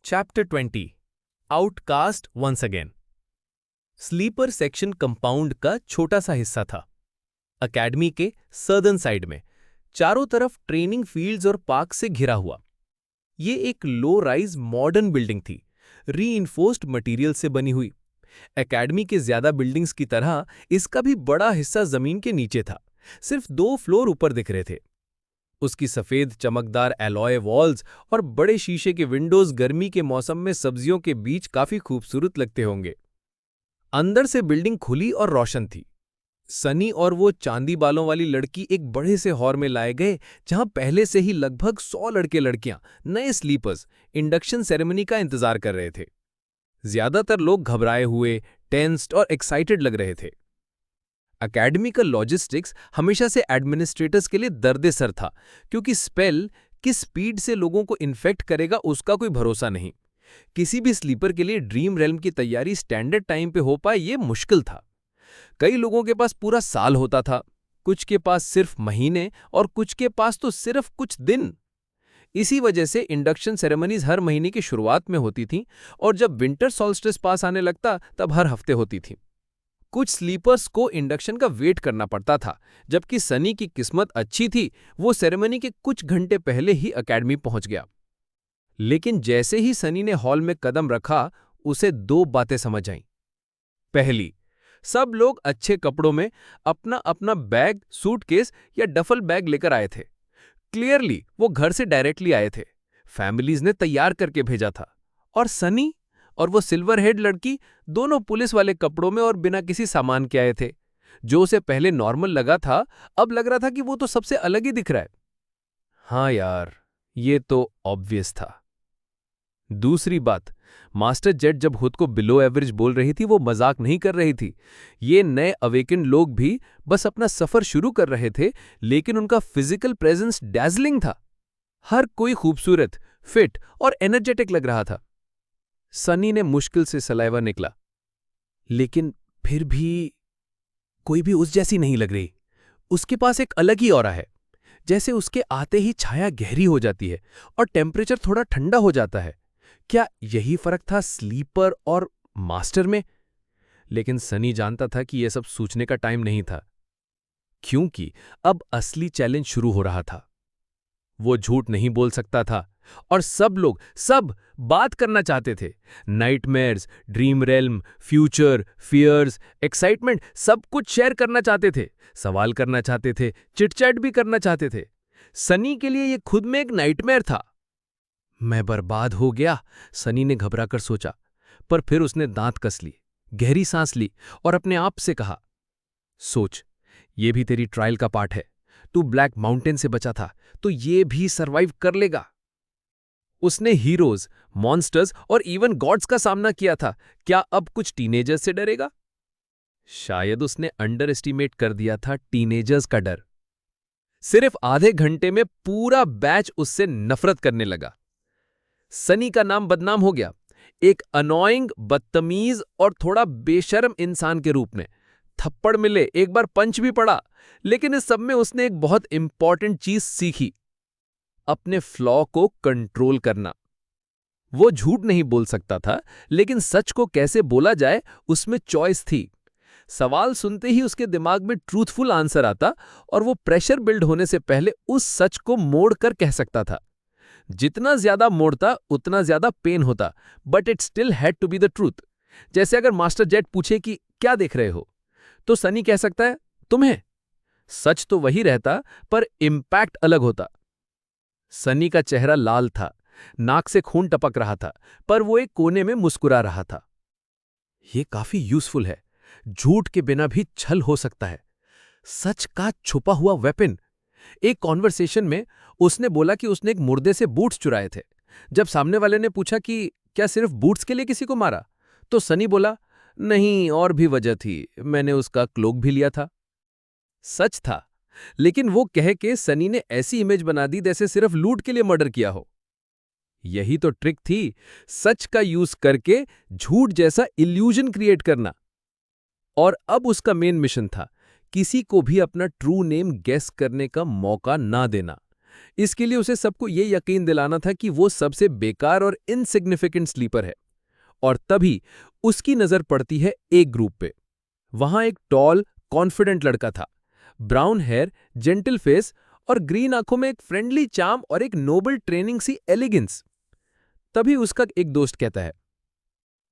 Chapter 20 outcast once again. Sleeper section compound का छोटा सा हिस्सा था। अकेडमी के सर्दर्न साइड में चारों तरफ ट्रेनिंग फील्ड्स और पार्क से घिरा हुआ। ये एक लो राइज मॉडर्न बिल्डिंग थी, रीइंफोर्स्ड मटेरियल से बनी हुई। एकेडमी के ज्यादा बिल्डिंग्स की तरह इसका भी बड़ा हिस्सा जमीन के नीचे था, सिर्फ 2 फ्लोर ऊपर दिख रहे थे। उसकी सफेद चमकदार एलॉय वॉल्स और बड़े शीशे के विंडोज गर्मी के मौसम में सब्जियों के बीच काफी खूबसूरत लगते होंगे। अंदर से बिल्डिंग खुली और रोशन थी। सनी और वो चांदी बालों वाली लड़की एक बड़े से हॉल में लाए गए, जहां पहले से ही लगभग 100 लड़के लड़कियां नए स्लीपर्स इंडक्शन सेरेमनी का इंतजार कर रहे थे। ज्यादातर लोग घबराए हुए, टेंस्ड और एक्साइटेड लग रहे थे। अकेडमिकल लॉजिस्टिक्स हमेशा से एडमिनिस्ट्रेटर्स के लिए दर्द-ए-सर था, क्योंकि स्पेल किस स्पीड से लोगों को इन्फेक्ट करेगा उसका कोई भरोसा नहीं। किसी भी स्लीपर के लिए ड्रीम रेल्म की तैयारी स्टैंडर्ड टाइम पे हो पाए ये मुश्किल था। कई लोगों के पास पूरा साल होता था, कुछ के पास सिर्फ महीने और कुछ के पास तो सिर्फ कुछ दिन। इसी वजह से इंडक्शन सेरेमनीज हर महीने की शुरुआत में होती थीं और जब विंटर सॉल्स्टिस पास आने लगता तब हर हफ्ते होती थी। कुछ स्लीपर्स को इंडक्शन का वेट करना पड़ता था, जबकि सनी की किस्मत अच्छी थी, वो सेरेमनी के कुछ घंटे पहले ही अकेडमी पहुंच गया। लेकिन जैसे ही सनी ने हॉल में कदम रखा, उसे 2 बातें समझ आईं। पहली, सब लोग अच्छे कपड़ों में अपना अपना बैग, सूटकेस या डफल बैग लेकर आए थे। क्लियरली वो घर से डायरेक्टली आए थे, फैमिलीज ने तैयार करके भेजा था। और सनी और वो सिल्वर हेड लड़की दोनों पुलिस वाले कपड़ों में और बिना किसी सामान के आए थे। जो उसे पहले नॉर्मल लगा था, अब लग रहा था कि वो तो सबसे अलग ही दिख रहा है। हाँ यार, ये तो ऑब्वियस था। दूसरी बात, मास्टर जेट जब खुद को बिलो एवरेज बोल रही थी, वो मजाक नहीं कर रही थी। ये नए अवेकन लोग भी बस अपना सफर शुरू कर रहे थे, लेकिन उनका फिजिकल प्रेजेंस डैज़लिंग था। हर कोई खूबसूरत, फिट और एनर्जेटिक लग रहा था। सनी ने मुश्किल से सलाइवा निकला। लेकिन फिर भी कोई भी उस जैसी नहीं लग रही। उसके पास एक अलग ही ऑरा है, जैसे उसके आते ही छाया गहरी हो जाती है और टेम्परेचर थोड़ा ठंडा हो जाता है। क्या यही फर्क था स्लीपर और मास्टर में? लेकिन सनी जानता था कि यह सब सोचने का टाइम नहीं था, क्योंकि अब असली चैलेंज शुरू हो रहा था। वो झूठ नहीं बोल सकता था और सब बात करना चाहते थे। Nightmares, dream realm, future, fears, excitement, सब कुछ शेयर करना चाहते थे, सवाल करना चाहते थे, चिटचैट भी करना चाहते थे। सनी के लिए ये खुद में एक नाइटमेयर था। मैं बर्बाद हो गया, सनी ने घबराकर सोचा, पर फिर उसने दांत कस ली, गहरी सांस ली और अपने आप से कहा, सोच, ये भी तेरी ट्रायल का पार्ट है। तू ब्लैक माउंटेन से बचा था, तो ये भी सरवाइव कर लेगा। उसने हीरोज, मॉन्स्टर्स और इवन गॉड्स का सामना किया था। क्या अब कुछ टीनेजर्स से डरेगा? शायद उसने अंडर एस्टिमेट कर दिया था टीनेजर्स का डर। सिर्फ आधे घंटे में पूरा बैच उससे नफरत करने लगा। सनी का नाम बदनाम हो गया, एक अनोइंग, बदतमीज और थोड़ा बेशर्म इंसान के रूप में। थप्पड़ मिले, एक बार पंच भी पड़ा, लेकिन इस सब में उसने एक बहुत इंपॉर्टेंट चीज सीखी, अपने फ्लॉ को कंट्रोल करना। वो झूठ नहीं बोल सकता था, लेकिन सच को कैसे बोला जाए उसमें चॉइस थी। सवाल सुनते ही उसके दिमाग में ट्रूथफुल आंसर आता और वो प्रेशर बिल्ड होने से पहले उस सच को मोड़कर कह सकता था। जितना ज्यादा मोड़ता उतना ज्यादा पेन होता, but it still had to be the truth. जैसे अगर मास्टर जेट पूछे कि क्या देख रहे हो, तो सनी कह सकता है तुम्हें। सच तो वही रहता, पर इंपैक्ट अलग होता। सनी का चेहरा लाल था, नाक से खून टपक रहा था, पर वो एक कोने में मुस्कुरा रहा था। ये काफी यूजफुल है। झूठ के बिना भी छल हो सकता है। सच का छुपा हुआ वेपन। एक कॉन्वर्सेशन में उसने बोला कि उसने एक मुर्दे से बूट्स चुराए थे। जब सामने वाले ने पूछा कि क्या सिर्फ बूट्स के लिए किसी को मारा, तो सनी बोला, नहीं, और भी वजह थी, मैंने उसका क्लोक भी लिया था। सच था, लेकिन वो कह के सनी ने ऐसी इमेज बना दी जैसे सिर्फ लूट के लिए मर्डर किया हो। यही तो ट्रिक थी, सच का यूज करके झूठ जैसा इल्यूजन क्रिएट करना। और अब उसका मेन मिशन था, किसी को भी अपना ट्रू नेम गेस करने का मौका ना देना। इसके लिए उसे सबको ये यकीन दिलाना था कि वो सबसे बेकार और इनसिग्निफिकेंट स्लीपर है। और तभी उसकी नजर पड़ती है एक ग्रुप पे। वहां एक टॉल, कॉन्फिडेंट लड़का था। ब्राउन हेयर, जेंटल फेस और ग्रीन आंखों में एक फ्रेंडली चार्म और एक नोबल ट्रेनिंग सी एलिगेंस। तभी उसका एक दोस्त कहता है,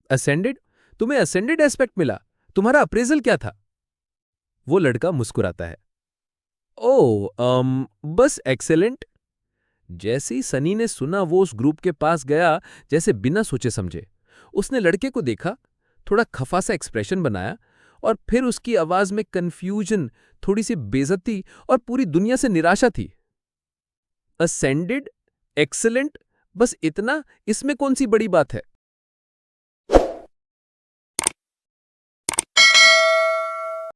असेंडेड? तुम्हें असेंडेड एस्पेक्ट मिला? तुम्हारा अप्रेजल क्या था? वो लड़का मुस्कुराता है, ओह बस एक्सेलेंट। जैसे ही सनी ने सुना वो उस ग्रुप के पास गया, जैसे बिना सोचे समझे। उसने लड़के को देखा, थोड़ा खफा सा एक्सप्रेशन बनाया और फिर उसकी आवाज में कंफ्यूजन, थोड़ी सी बेइज्जती और पूरी दुनिया से निराशा थी। असेंडेड, एक्सेलेंट, बस इतना, इसमें कौन सी बड़ी बात है?